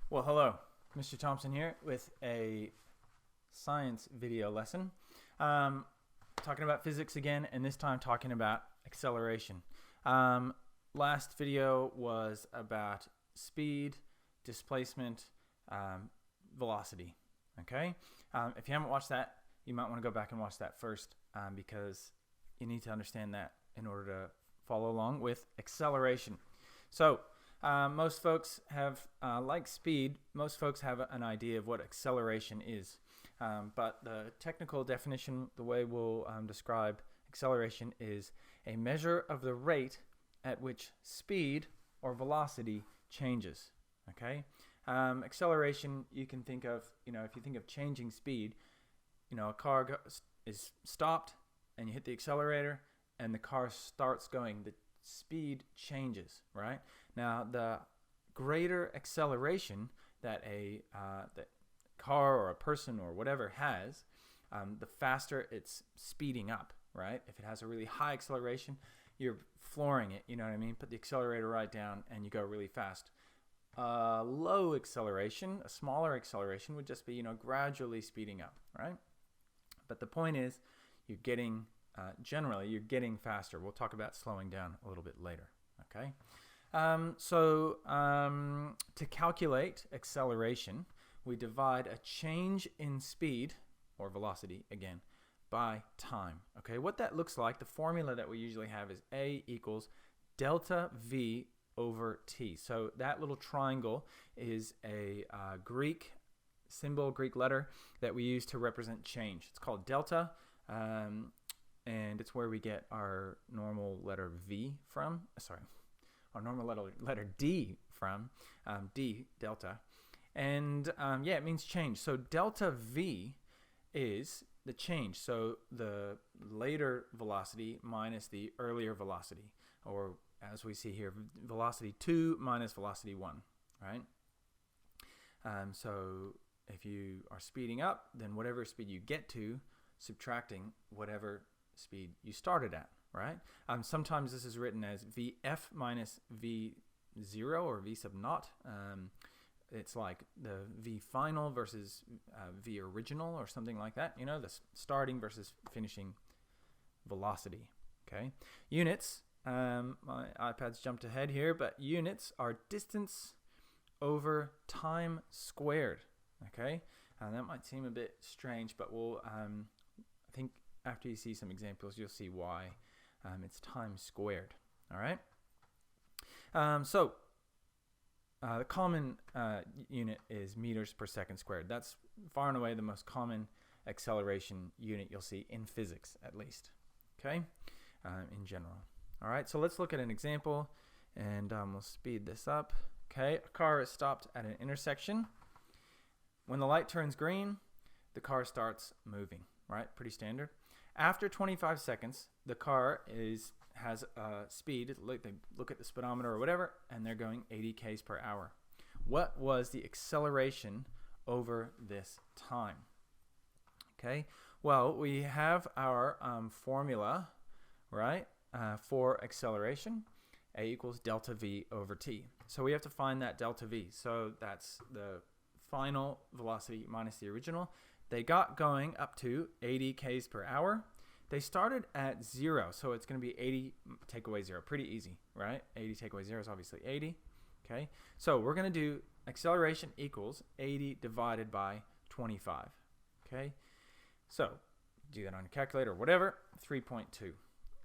Well, hello, Mr. Thompson here with a science video lesson. Talking about physics again, and this time talking about acceleration. Last video was about speed, displacement, velocity. Okay? If you haven't watched that, you might want to go back and watch that first because you need to understand that in order to follow along with acceleration. So, most folks have, like speed, most folks have an idea of what acceleration is. But the technical definition, the way we'll describe acceleration, is a measure of the rate at which speed or velocity changes. Okay? Acceleration, you can think of, if you think of changing speed, a car is stopped and you hit the accelerator and the car starts going. The speed changes, right? Now, the greater acceleration that a car or a person or whatever has, the faster it's speeding up, right? If it has a really high acceleration, you're flooring it, you know what I mean? Put the accelerator right down and you go really fast. Low acceleration, a smaller acceleration would just be, gradually speeding up, right? But the point is, you're getting, generally, you're getting faster. We'll talk about slowing down a little bit later, okay? To calculate acceleration, we divide a change in speed, or velocity again, by time. Okay, what that looks like, the formula that we usually have is A equals delta V over T. So that little triangle is a Greek symbol, Greek letter that we use to represent change. It's called delta, and it's where we get our normal letter V from. Our normal letter D from, D, delta. And it means change. So delta V is the change. So the later velocity minus the earlier velocity, or as we see here, velocity 2 minus velocity 1, right? So if you are speeding up, then whatever speed you get to, subtracting whatever speed you started at, right? Sometimes this is written as Vf minus V0 or V sub naught. It's like the V final versus V original or something like that. The starting versus finishing velocity, okay? Units, my iPad's jumped ahead here, but units are distance over time squared, okay? That might seem a bit strange, but we'll, I think after you see some examples, you'll see why it's time squared, all right? The common unit is meters per second squared. That's far and away the most common acceleration unit you'll see in physics, at least, okay, in general. All right, so let's look at an example, and we'll speed this up. Okay, a car is stopped at an intersection. When the light turns green, the car starts moving, right? Pretty standard. After 25 seconds, the car has a speed, they look at the speedometer or whatever, and they're going 80 k's per hour. What was the acceleration over this time? Okay, well, we have our formula, right, for acceleration. A equals delta V over T. So we have to find that delta V. So that's the final velocity minus the original. They got going up to 80 k's per hour. They started at 0, so it's going to be 80 take away 0. Pretty easy, right? 80 take away 0 is obviously 80. Okay, so we're going to do acceleration equals 80 divided by 25. Okay, so do that on a calculator or whatever. 3.2.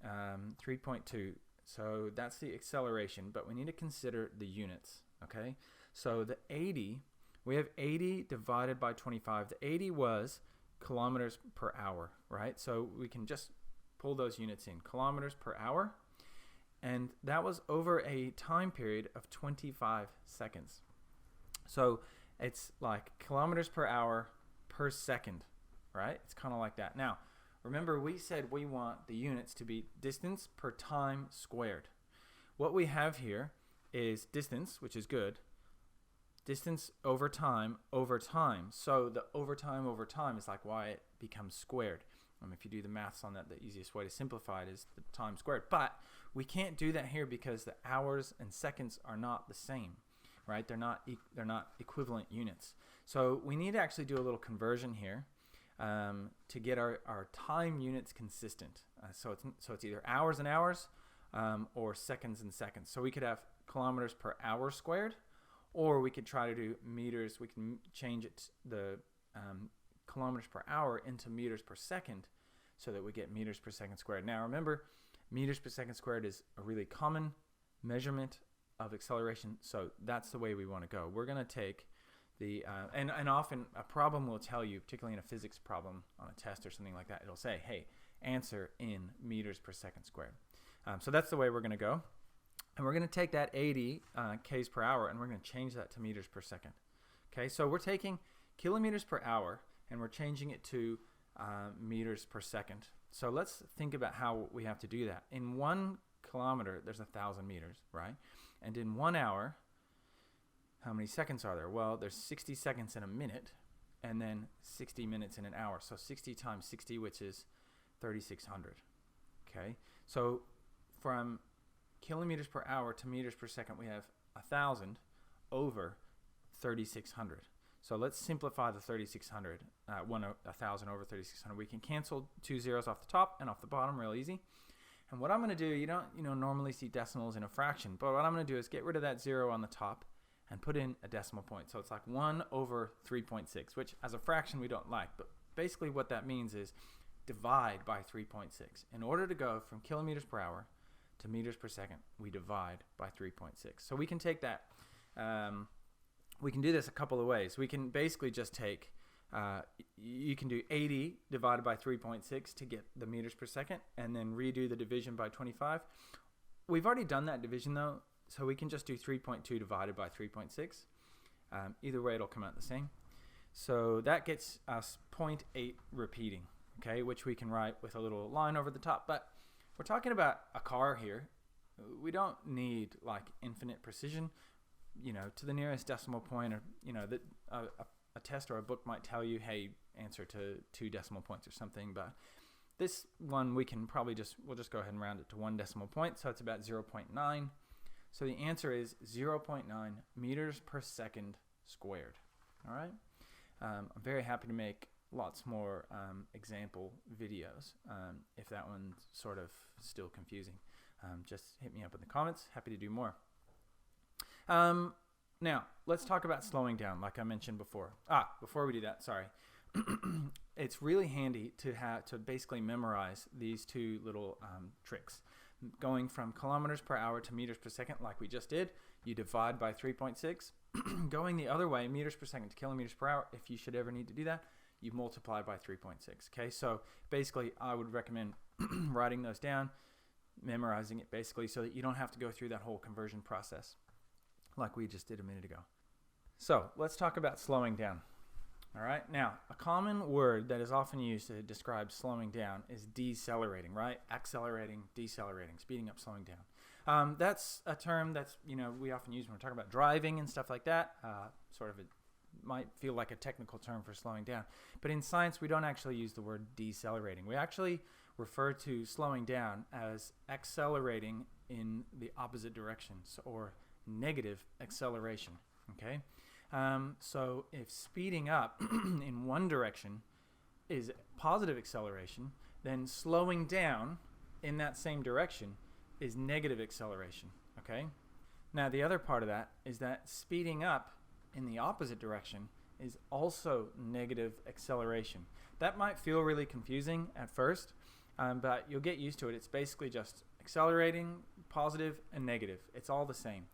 3.2. So that's the acceleration, but we need to consider the units. Okay, so the 80, we have 80 divided by 25. The 80 was kilometers per hour, right? So we can just pull those units in, kilometers per hour, and that was over a time period of 25 seconds. So it's like kilometers per hour per second, right? It's kind of like that. Now, remember we said we want the units to be distance per time squared. What we have here is distance, which is good, distance over time. So the over time is like why it becomes squared. If you do the maths on that, the easiest way to simplify it is the time squared. But we can't do that here because the hours and seconds are not the same. right? They're not equivalent units. So we need to actually do a little conversion here to get our time units consistent. So it's either hours and hours or seconds and seconds. So we could have kilometers per hour squared, or we could try to do meters. We can change it the kilometers per hour into meters per second so that we get meters per second squared. Now remember, meters per second squared is a really common measurement of acceleration, so that's the way we want to go. We're going to take the and often a problem will tell you, particularly in a physics problem on a test or something like that, it'll say, hey, answer in meters per second squared. So that's the way we're going to go. And we're going to take that 80 k's per hour and we're going to change that to meters per second. Okay, so we're taking kilometers per hour and we're changing it to meters per second. So let's think about how we have to do that. In 1 kilometer, there's 1,000 meters, right? And in 1 hour, how many seconds are there? Well, there's 60 seconds in a minute and then 60 minutes in an hour. So 60 times 60, which is 3,600. Okay, so from kilometers per hour to meters per second, we have 1,000 over 3,600. So let's simplify the 3,600, 1,000 over 3,600. We can cancel 2 zeros off the top and off the bottom real easy. And what I'm going to do, you don't normally see decimals in a fraction, but what I'm going to do is get rid of that 0 on the top and put in a decimal point. So it's like 1 over 3.6, which as a fraction we don't like. But basically what that means is divide by 3.6. In order to go from kilometers per hour to meters per second, we divide by 3.6. So we can take that, we can do this a couple of ways. We can basically just take, you can do 80 divided by 3.6 to get the meters per second, and then redo the division by 25. We've already done that division though, so we can just do 3.2 divided by 3.6. Either way, it'll come out the same. So that gets us 0.8 repeating, okay, which we can write with a little line over the top. But we're talking about a car here. We don't need like infinite precision, to the nearest decimal point, or that a test or a book might tell you, hey, answer to 2 decimal points or something. But this one we can probably we'll just go ahead and round it to 1 decimal point. So it's about 0.9. So the answer is 0.9 meters per second squared. All right. I'm very happy to make lots more example videos. If that one's sort of still confusing, just hit me up in the comments. Happy to do more. Now let's talk about slowing down, like I mentioned before. Before we do that, sorry. It's really handy to basically memorize these 2 little tricks. Going from kilometers per hour to meters per second, like we just did, you divide by 3.6. Going the other way, meters per second to kilometers per hour, if you should ever need to do that, you multiply by 3.6. Okay, so basically I would recommend writing those down, memorizing it basically, so that you don't have to go through that whole conversion process like we just did a minute ago. So let's talk about slowing down. All right, now a common word that is often used to describe slowing down is decelerating, right? Accelerating, decelerating, speeding up, slowing down. That's a term that's we often use when we're talking about driving and stuff like that. It might feel like a technical term for slowing down, but in science we don't actually use the word decelerating. We actually refer to slowing down as accelerating in the opposite directions, or negative acceleration. Okay. So if speeding up in one direction is positive acceleration, then slowing down in that same direction is negative acceleration. Okay. Now the other part of that is that speeding up in the opposite direction is also negative acceleration. That might feel really confusing at first, but you'll get used to it. It's basically just accelerating, positive, and negative. It's all the same.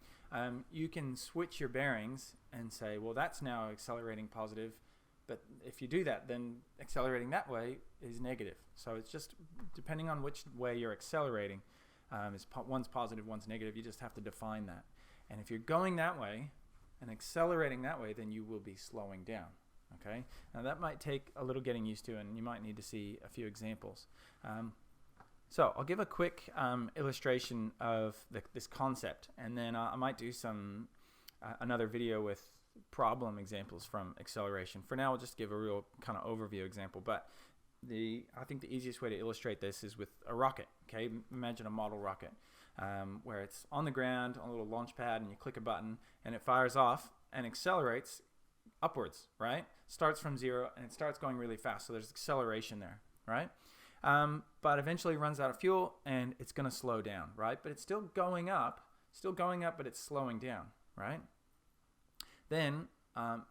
You can switch your bearings and say, well, that's now accelerating positive, but if you do that, then accelerating that way is negative. So it's just depending on which way you're accelerating, one's positive, one's negative. You just have to define that. And if you're going that way and accelerating that way, then you will be slowing down. Okay. Now that might take a little getting used to, and you might need to see a few examples. So I'll give a quick illustration of this concept, and then I might do another video with problem examples from acceleration. For now, I'll just give a real kind of overview example, but I think the easiest way to illustrate this is with a rocket. Okay, imagine a model rocket. where it's on the ground on a little launch pad, and you click a button and it fires off and accelerates upwards, right? Starts from 0 and it starts going really fast, so there's acceleration there, right? But eventually runs out of fuel and it's going to slow down, right? But it's still going up, but it's slowing down, right? Then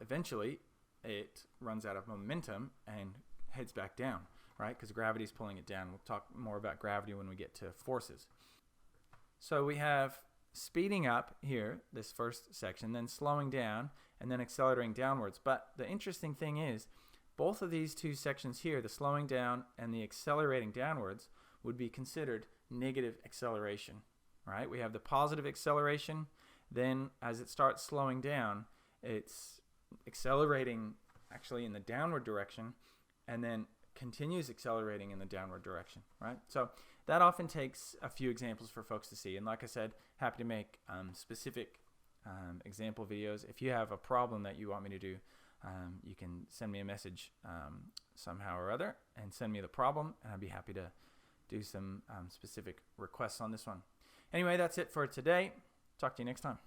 eventually it runs out of momentum and heads back down, right? Because gravity is pulling it down. We'll talk more about gravity when we get to forces. So we have speeding up here, this first section, then slowing down, and then accelerating downwards. But the interesting thing is, both of these two sections here, the slowing down and the accelerating downwards, would be considered negative acceleration, right? We have the positive acceleration, then as it starts slowing down, it's accelerating actually in the downward direction, and then continues accelerating in the downward direction, right? So that often takes a few examples for folks to see. And like I said, happy to make specific example videos. If you have a problem that you want me to do, you can send me a message somehow or other and send me the problem, and I'd be happy to do some specific requests on this one. Anyway, that's it for today. Talk to you next time.